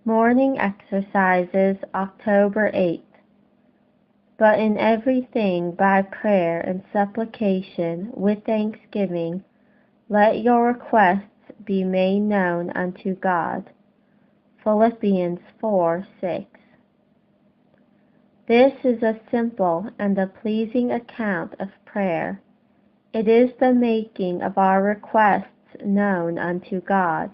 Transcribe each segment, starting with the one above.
Morning Exercises, October 8th. But in everything by prayer and supplication with thanksgiving, let your requests be made known unto God. Philippians 4:6. This is a simple and a pleasing account of prayer. It is the making of our requests known unto God.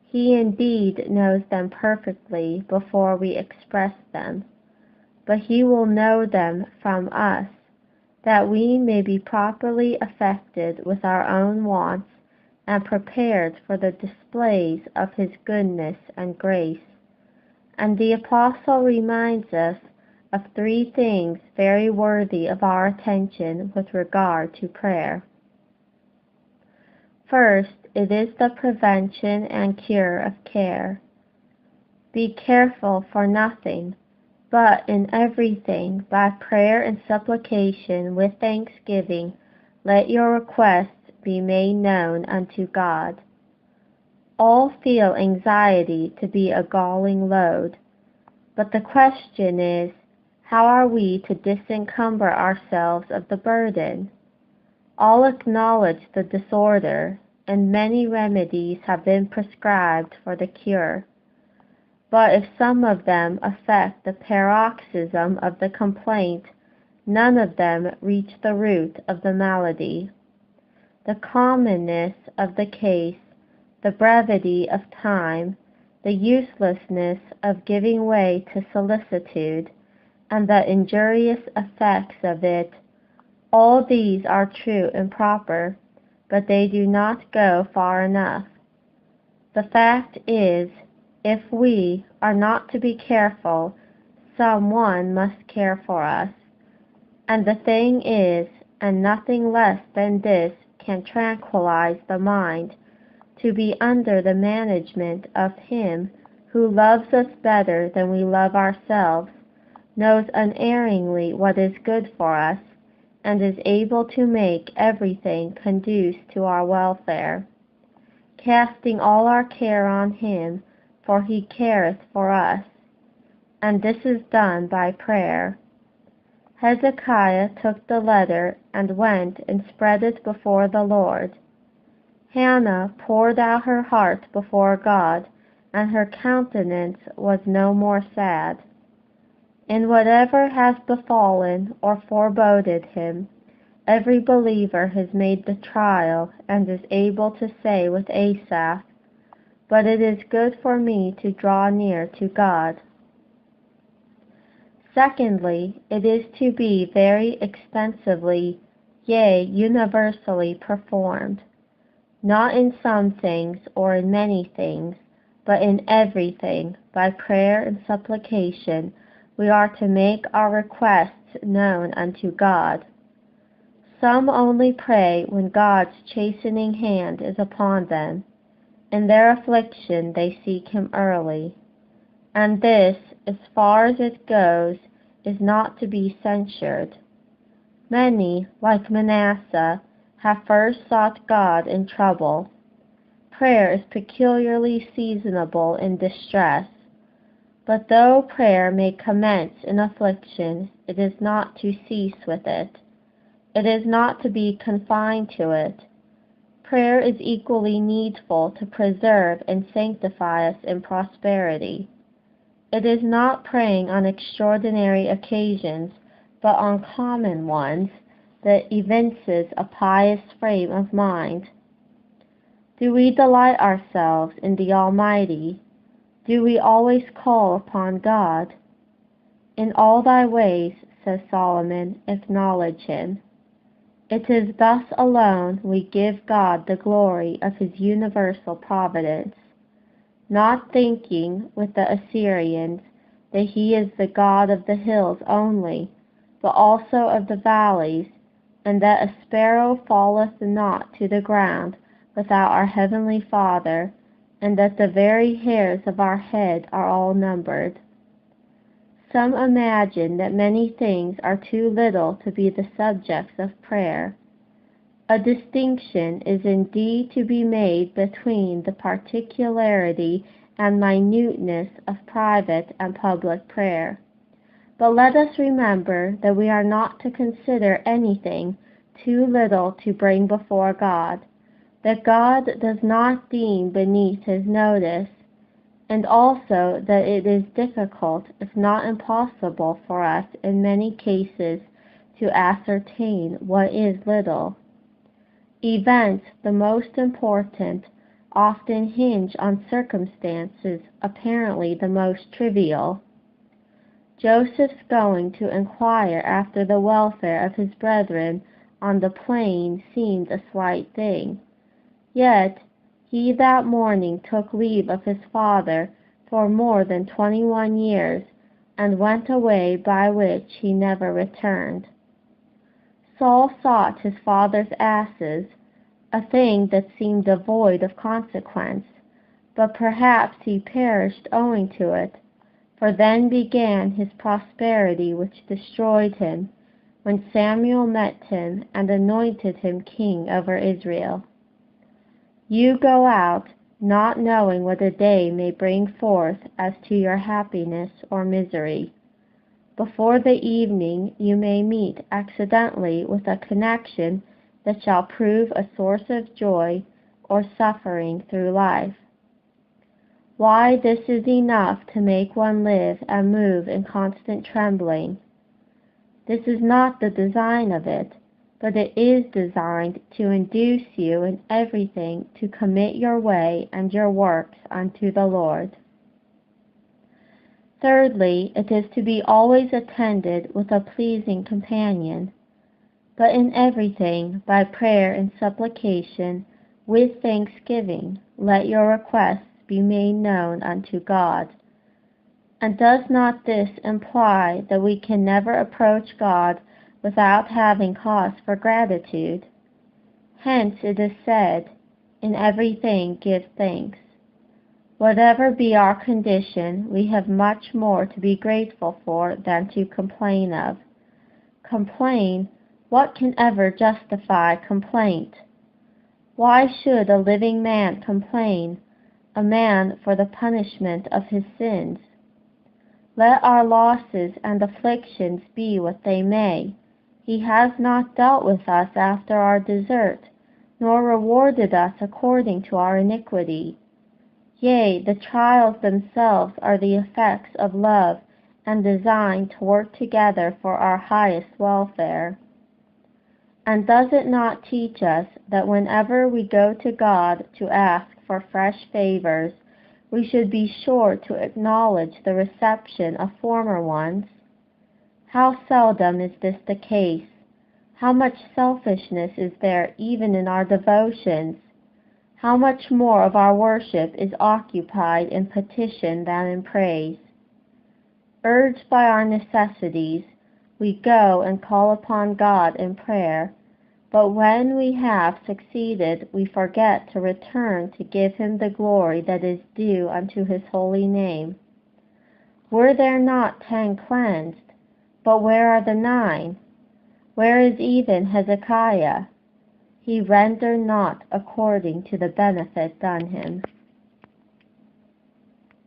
He indeed knows them perfectly before we express them, but He will know them from us, that we may be properly affected with our own wants and prepared for the displays of His goodness and grace. And the Apostle reminds us of three things very worthy of our attention with regard to prayer. First, it is the prevention and cure of care. Be careful for nothing, but in everything, by prayer and supplication with thanksgiving, let your requests be made known unto God. All feel anxiety to be a galling load, but the question is, how are we to disencumber ourselves of the burden? All acknowledge the disorder, and many remedies have been prescribed for the cure. But if some of them affect the paroxysm of the complaint, none of them reach the root of the malady. The commonness of the case, the brevity of time, the uselessness of giving way to solicitude, and the injurious effects of it, all these are true and proper, but they do not go far enough. The fact is, if we are not to be careful, someone must care for us. And the thing is, and nothing less than this can tranquilize the mind, to be under the management of Him who loves us better than we love ourselves, knows unerringly what is good for us, and is able to make everything conduce to our welfare. Casting all our care on Him, for He careth for us. And this is done by prayer. Hezekiah took the letter and went and spread it before the Lord. Hannah poured out her heart before God, and her countenance was no more sad. In whatever has befallen or foreboded him, every believer has made the trial and is able to say with Asaph, "But it is good for me to draw near to God." Secondly, it is to be very extensively, yea, universally performed, not in some things or in many things, but in everything, by prayer and supplication, we are to make our requests known unto God. Some only pray when God's chastening hand is upon them. In their affliction they seek Him early. And this, as far as it goes, is not to be censured. Many, like Manasseh, have first sought God in trouble. Prayer is peculiarly seasonable in distress. But though prayer may commence in affliction, it is not to cease with it. It is not to be confined to it. Prayer is equally needful to preserve and sanctify us in prosperity. It is not praying on extraordinary occasions, but on common ones, that evinces a pious frame of mind. Do we delight ourselves in the Almighty? Do we always call upon God? In all thy ways, says Solomon, acknowledge Him. It is thus alone we give God the glory of His universal providence, not thinking with the Assyrians that He is the God of the hills only, but also of the valleys, and that a sparrow falleth not to the ground without our heavenly Father, and that the very hairs of our head are all numbered. Some imagine that many things are too little to be the subjects of prayer. A distinction is indeed to be made between the particularity and minuteness of private and public prayer. But let us remember that we are not to consider anything too little to bring before God, that God does not deem beneath His notice, and also that it is difficult, if not impossible, for us in many cases to ascertain what is little. Events, the most important, often hinge on circumstances apparently the most trivial. Joseph's going to inquire after the welfare of his brethren on the plain seemed a slight thing. Yet he that morning took leave of his father for more than 21 years, and went away, by which he never returned. Saul sought his father's asses, a thing that seemed devoid of consequence, but perhaps he perished owing to it, for then began his prosperity which destroyed him, when Samuel met him and anointed him king over Israel. You go out, not knowing what a day may bring forth as to your happiness or misery. Before the evening you may meet accidentally with a connection that shall prove a source of joy or suffering through life. Why, this is enough to make one live and move in constant trembling. This is not the design of it, but it is designed to induce you in everything to commit your way and your works unto the Lord. Thirdly, it is to be always attended with a pleasing companion, but in everything, by prayer and supplication, with thanksgiving, let your requests be made known unto God. And does not this imply that we can never approach God without having cause for gratitude? Hence it is said, in everything give thanks. Whatever be our condition, we have much more to be grateful for than to complain of. Complain? What can ever justify complaint? Why should a living man complain, a man for the punishment of his sins? Let our losses and afflictions be what they may, He has not dealt with us after our desert, nor rewarded us according to our iniquity. Yea, the trials themselves are the effects of love, and designed to work together for our highest welfare. And does it not teach us that whenever we go to God to ask for fresh favors, we should be sure to acknowledge the reception of former ones? How seldom is this the case? How much selfishness is there even in our devotions? How much more of our worship is occupied in petition than in praise? Urged by our necessities, we go and call upon God in prayer, but when we have succeeded, we forget to return to give Him the glory that is due unto His holy name. Were there not 10 cleansed? But where are the 9? Where is even Hezekiah? He rendered not according to the benefit done him.